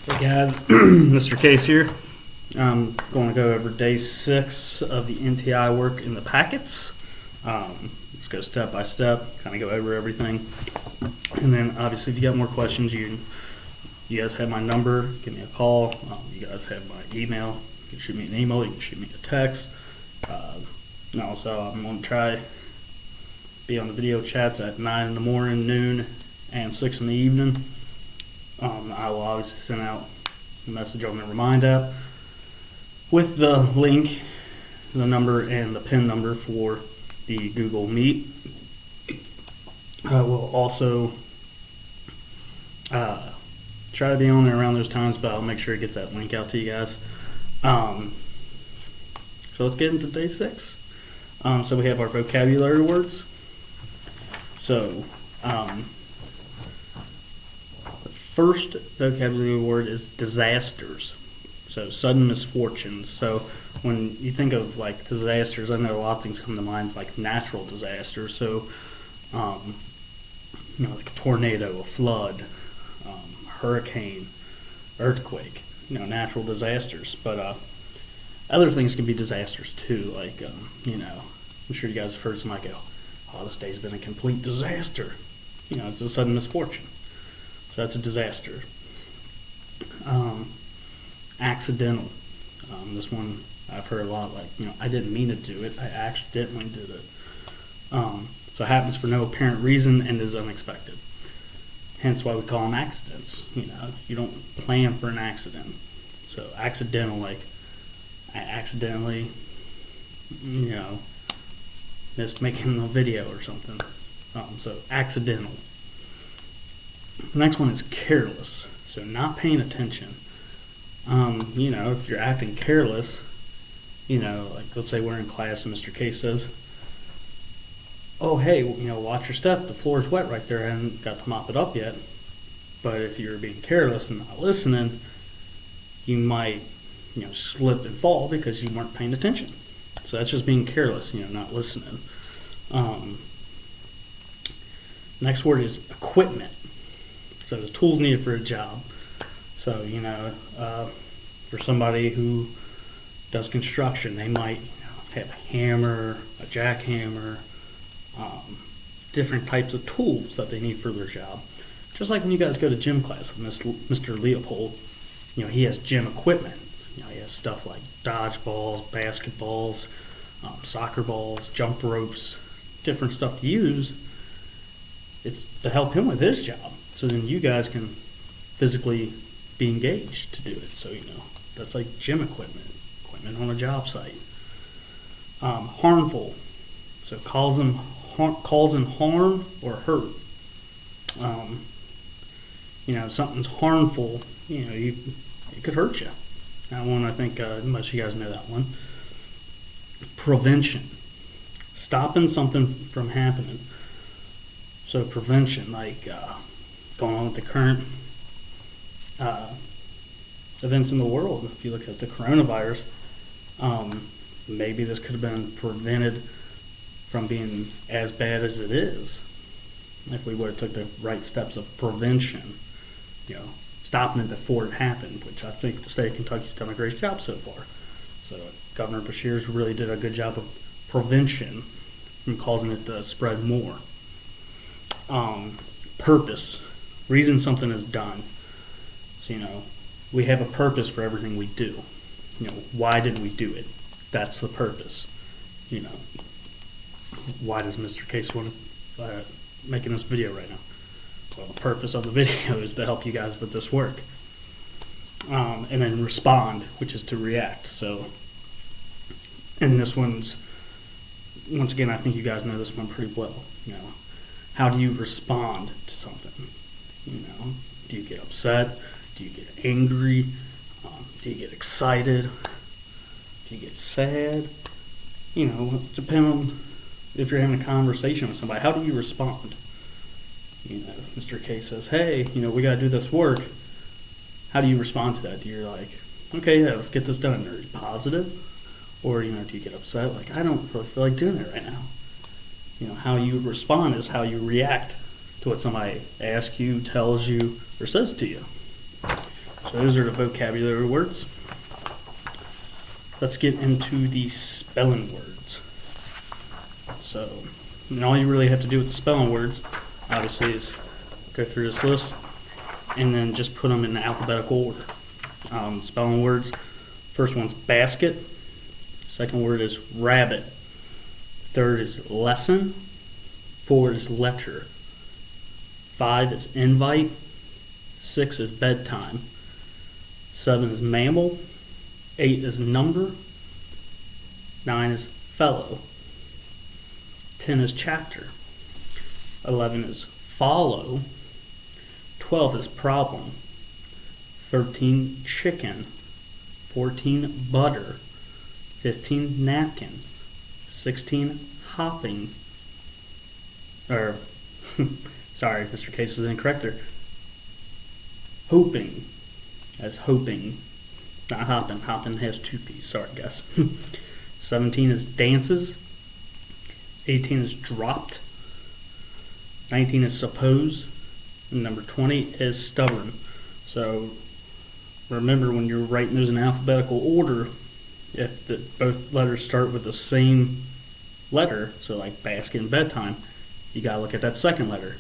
Hey guys, Mr. Case here. I'm going to go over day 6 of the NTI work in the packets. Let's go step by step, kind of go over everything. And then obviously if you got more questions, you guys have my number, give me a call. You guys have my email. You can shoot me an email, you can shoot me a text. And also I'm going to try be on the video chats at 9 in the morning, noon, and 6 in the evening. I will obviously send out a message on the Remind app with the link, the number, and the PIN number for the Google Meet. I will also try to be on there around those times, but I'll make sure to get that link out to you guys. So let's get into day 6. So we have our vocabulary words. So first vocabulary word is disasters. So sudden misfortunes. So when you think of like disasters, I know a lot of things come to mind like natural disasters. So like a tornado, a flood, hurricane, earthquake, natural disasters. But other things can be disasters too. Like I'm sure you guys have heard somebody go, "Oh, this day's been a complete disaster." It's a sudden misfortune. So that's a disaster. Accidental. This one I've heard a lot, like, I didn't mean to do it, I accidentally did it. So it happens for no apparent reason and is unexpected. Hence why we call them accidents. You don't plan for an accident. So accidental, like, I accidentally, missed making a video or something. So accidental. The next one is careless, so not paying attention. If you're acting careless, like let's say we're in class and Mr. Case says, "Oh, hey, watch your step. The floor's wet right there. I haven't got to mop it up yet." But if you're being careless and not listening, you might, slip and fall because you weren't paying attention. So that's just being careless, not listening. Next word is equipment. So the tools needed for a job. So, for somebody who does construction, they might have a hammer, a jackhammer, different types of tools that they need for their job. Just like when you guys go to gym class with Mr. Leopold, he has gym equipment. He has stuff like dodgeballs, basketballs, soccer balls, jump ropes, different stuff to use. It's to help him with his job. So then you guys can physically be engaged to do it. So, that's like gym equipment on a job site. Harmful. So causing harm or hurt. If something's harmful, it could hurt you. That one, I think most of you guys know that one. Prevention. Stopping something from happening. So prevention, like going on with the current events in the world. If you look at the coronavirus, maybe this could have been prevented from being as bad as it is if we would have took the right steps of prevention, stopping it before it happened, which I think the state of Kentucky's done a great job so far. So Governor Beshear's really did a good job of prevention from causing it to spread more. Purpose, reason something is done. So, we have a purpose for everything we do. Why did we do it? That's the purpose. Why does Mr. Case want to making this video right now? Well, the purpose of the video is to help you guys with this work. And then respond, which is to react. So, and this one's, once again, I think you guys know this one pretty well. How do you respond to something? Do you get upset? Do you get angry? Do you get excited? Do you get sad? Depending on if you're having a conversation with somebody, how do you respond? If Mr. K says, "Hey, we got to do this work," how do you respond to that? Do you like, "Okay, yeah, let's get this done"? Are you positive? Or, do you get upset? Like, "I don't really feel like doing it right now." How you respond is how you react to what somebody asks you, tells you, or says to you. So those are the vocabulary words. Let's get into the spelling words. So, and all you really have to do with the spelling words, obviously, is go through this list and then just put them in alphabetical order. Spelling words, first one's basket, second word is rabbit, third is lesson, four is letter, 5 is invite, 6 is bedtime, 7 is mammal, 8 is number, 9 is fellow, 10 is chapter, 11 is follow, 12 is problem, 13 chicken, 14 butter, 15 napkin, 16 hopping, or sorry, Mr. Case was incorrect there. Hoping, as hoping, not hopping. Hopping has 2 P's. Sorry, guys. 17 is dances. 18 is dropped. 19 is suppose. And number 20 is stubborn. So remember, when you're writing those in alphabetical order, if both letters start with the same letter, so like basket and bedtime, you gotta look at that second letter.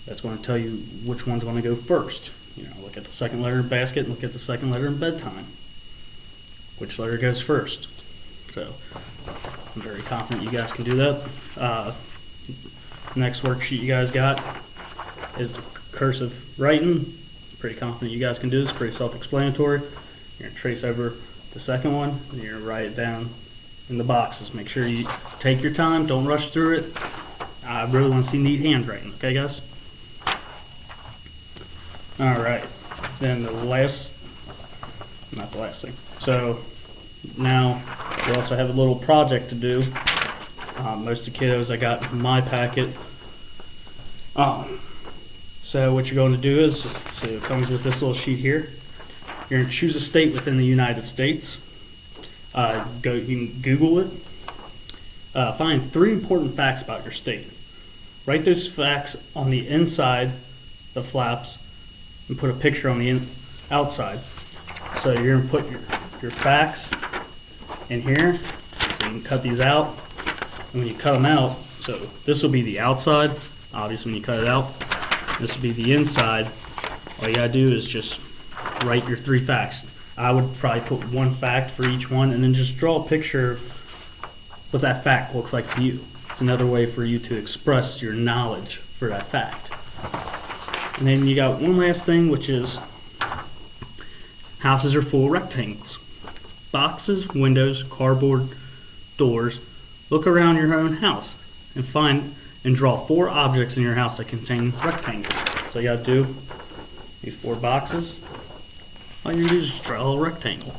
That's going to tell you which one's going to go first. You know, look at the second letter in basket and look at the second letter in bedtime. Which letter goes first? So I'm very confident you guys can do that. Next worksheet you guys got is the cursive writing. Pretty confident you guys can do this. Pretty self-explanatory. You're going to trace over the second one and you're going to write it down in the boxes. Make sure you take your time. Don't rush through it. I really want to see neat handwriting. Okay, guys? Alright, then the last, not the last thing. So now we also have a little project to do. Most of the kiddos I got in my packet. So what you're going to do is, so it comes with this little sheet here. You're going to choose a state within the United States. You can Google it. Find 3 important facts about your state. Write those facts on the inside, the flaps, and put a picture on the outside. So you're going to put your facts in here, so you can cut these out. And when you cut them out, so this will be the outside, obviously when you cut it out. This will be the inside. All you got to do is just write your 3 facts. I would probably put 1 fact for each one and then just draw a picture of what that fact looks like to you. It's another way for you to express your knowledge for that fact. And then you got one last thing, which is houses are full of rectangles. Boxes, windows, cardboard, doors. Look around your own house and find and draw 4 objects in your house that contain rectangles. So you got to do these 4 boxes. All you do is just draw a rectangle.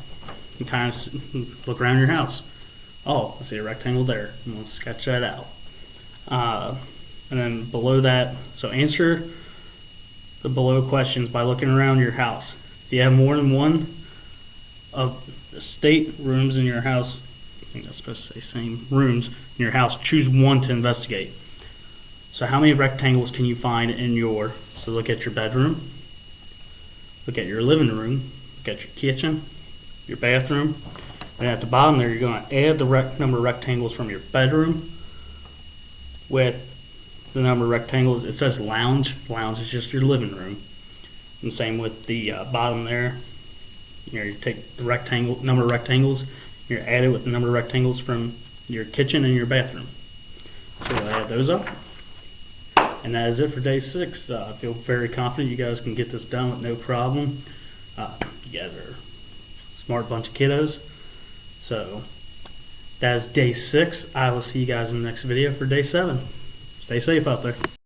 You kind of look around your house. Oh, I see a rectangle there. I'm going to sketch that out. And then below that, so answer the below questions by looking around your house. If you have more than one of the state rooms in your house, I think that's supposed to say same rooms in your house, choose one to investigate. So how many rectangles can you find in your, so look at your bedroom, look at your living room, look at your kitchen, your bathroom, and at the bottom there you're going to add the number of rectangles from your bedroom with the number of rectangles. It says lounge. Lounge is just your living room. And same with the bottom there. You take the number of rectangles, you add it with the number of rectangles from your kitchen and your bathroom. So we'll add those up. And that is it for day 6. I feel very confident you guys can get this done with no problem. You guys are a smart bunch of kiddos. So that is day 6. I will see you guys in the next video for day 7. Stay safe out there.